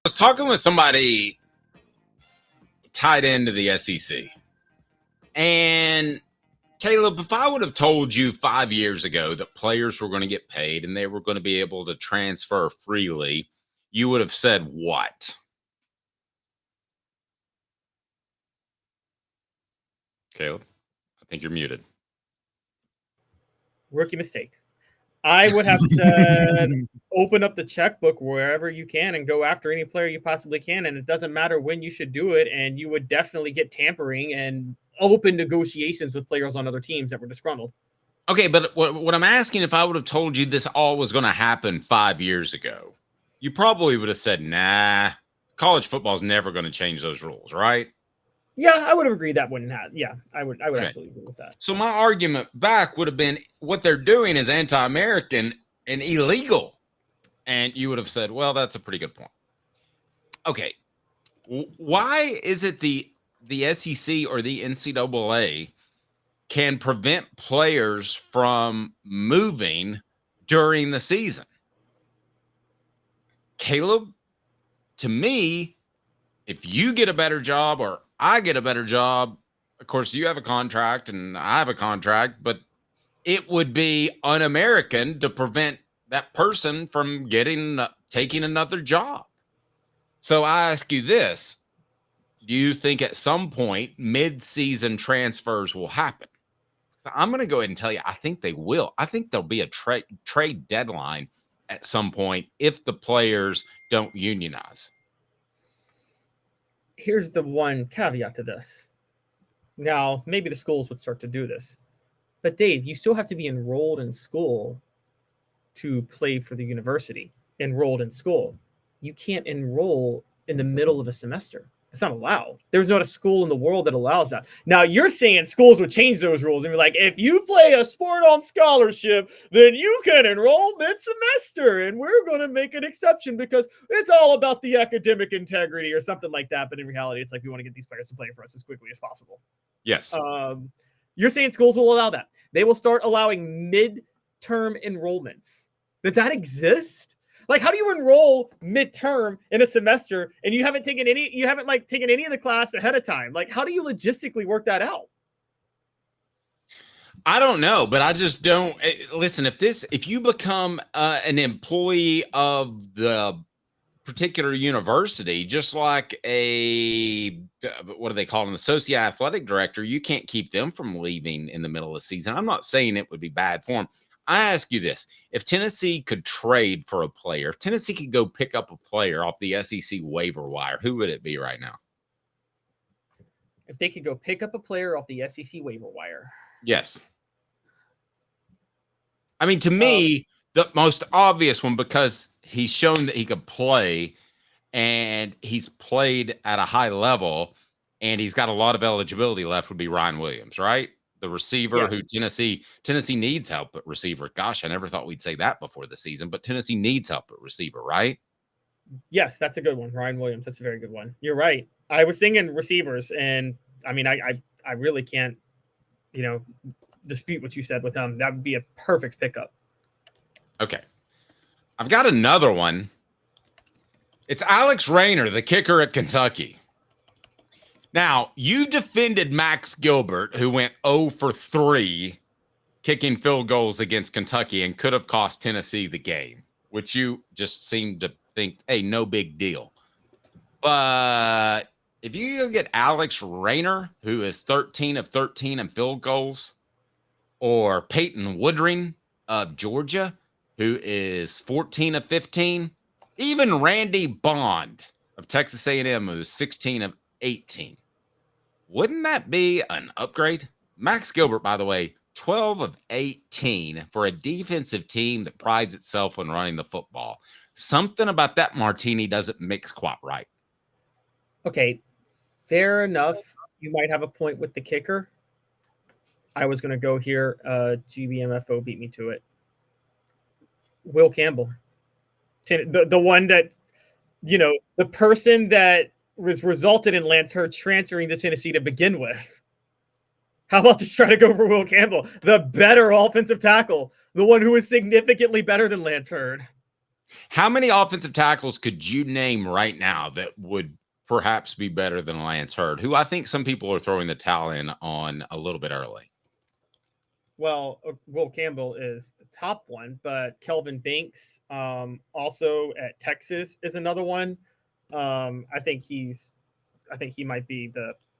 was talking with somebody tied into the SEC. And Caleb, if I would have told you 5 years ago that players were going to get paid and they were going to be able to transfer freely, you would have said what? Caleb, I think you're muted. Rookie mistake. I would have said open up the checkbook wherever you can and go after any player you possibly can. And it doesn't matter when you should do it. And you would definitely get tampering and open negotiations with players on other teams that were disgruntled. Okay, but what I'm asking, if I would have told you this all was going to happen 5 years ago, you probably would have said, nah, college football is never going to change those rules, right? Yeah, I would have agreed that wouldn't happen. Yeah, I would absolutely agree with that. So my argument back would have been what they're doing is anti-American and illegal. And you would have said, well, that's a pretty good point. Okay. Why is it the SEC or the NCAA can prevent players from moving during the season? Caleb, to me, if you get a better job or I get a better job, of course, you have a contract and I have a contract, but it would be un-American to prevent that person from taking another job. So I ask you this. Do you think at some point mid-season transfers will happen? So I'm going to go ahead and tell you, I think they will. I think there'll be a trade deadline at some point if the players don't unionize. Here's the one caveat to this. Now, maybe the schools would start to do this. But Dave, you still have to be enrolled in school to play for the university. Enrolled in school. You can't enroll in the middle of a semester. It's not allowed. There's not a school in the world that allows that. Now, you're saying schools would change those rules and be like, if you play a sport on scholarship, then you can enroll mid-semester, and we're going to make an exception because it's all about the academic integrity or something like that. But in reality, it's like we want to get these players to play for us as quickly as possible. Yes. You're saying schools will allow that. They will start allowing mid-term enrollments. Does that exist? Like, how do you enroll midterm in a semester and you haven't taken any of the class ahead of time? Like, how do you logistically work that out? I don't know, but I just don't listen. If you become an employee of the particular university, just like what do they call an associate athletic director, you can't keep them from leaving in the middle of the season. I'm not saying it would be bad for them. I ask you this. If Tennessee could trade for a player, if Tennessee could go pick up a player off the SEC waiver wire, who would it be right now? If they could go pick up a player off the SEC waiver wire. Yes. I mean, to me, the most obvious one, because he's shown that he could play and he's played at a high level and he's got a lot of eligibility left, would be Ryan Williams, right? The receiver who Tennessee needs help at receiver. Gosh, I never thought we'd say that before the season, but Tennessee needs help at receiver, right? Yes, that's a good one. Ryan Williams, that's a very good one. You're right. I was thinking receivers, and I mean, I really can't, dispute what you said with him. That would be a perfect pickup. Okay. I've got another one. It's Alex Rayner, the kicker at Kentucky. Now, you defended Max Gilbert, who went 0 for 3 kicking field goals against Kentucky and could have cost Tennessee the game, which you just seemed to think, hey, no big deal. But if you go get Alex Rayner, who is 13 of 13 in field goals, or Peyton Woodring of Georgia, who is 14 of 15, even Randy Bond of Texas A&M, who is 16 of 18. Wouldn't that be an upgrade? Max Gilbert, by the way, 12 of 18 for a defensive team that prides itself on running the football. Something about that martini doesn't mix quite right. Okay, fair enough. You might have a point with the kicker. I was going to go here. GBMFO beat me to it. Will Campbell. The one that, the was resulted in Lance Hurd transferring to Tennessee to begin with. How about just try to go for Will Campbell, the better offensive tackle, the one who is significantly better than Lance Hurd? How many offensive tackles could you name right now that would perhaps be better than Lance Hurd, who I think some people are throwing the towel in on a little bit early? Well, Will Campbell is the top one, but Kelvin Banks, also at Texas, is another one. I think he might be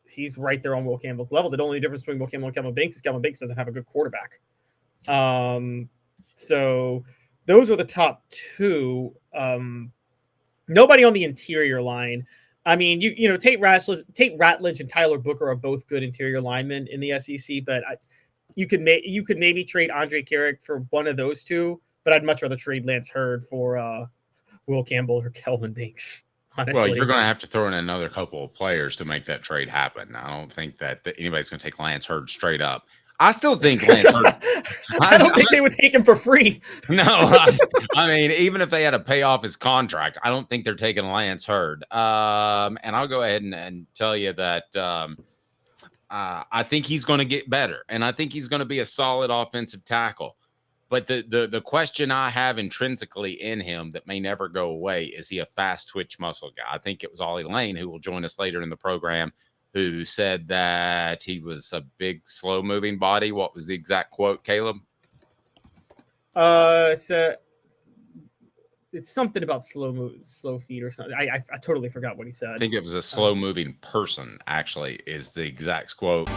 he's right there on Will Campbell's level. The only difference between Will Campbell and Kelvin Banks is Kelvin Banks doesn't have a good quarterback. So those are the top two. Nobody on the interior line. I mean, you know, Tate Ratledge and Tyler Booker are both good interior linemen in the SEC, but you could maybe trade Andre Carrick for one of those two, but I'd much rather trade Lance Hurd for Will Campbell or Kelvin Banks. Honestly. Well, you're going to have to throw in another couple of players to make that trade happen. I don't think that anybody's going to take Lance Hurd straight up. I still think Lance Hurd. I don't think they would take him for free. No, I mean, even if they had to pay off his contract, I don't think they're taking Lance Hurd. And I'll go ahead and tell you that I think he's going to get better, and I think he's going to be a solid offensive tackle. But the question I have intrinsically in him that may never go away is he a fast twitch muscle guy? I think it was Ollie Lane, who will join us later in the program, who said that he was a big, slow-moving body. What was the exact quote, Caleb? It's something about slow feet or something. I totally forgot what he said. I think it was a slow-moving person, actually, is the exact quote.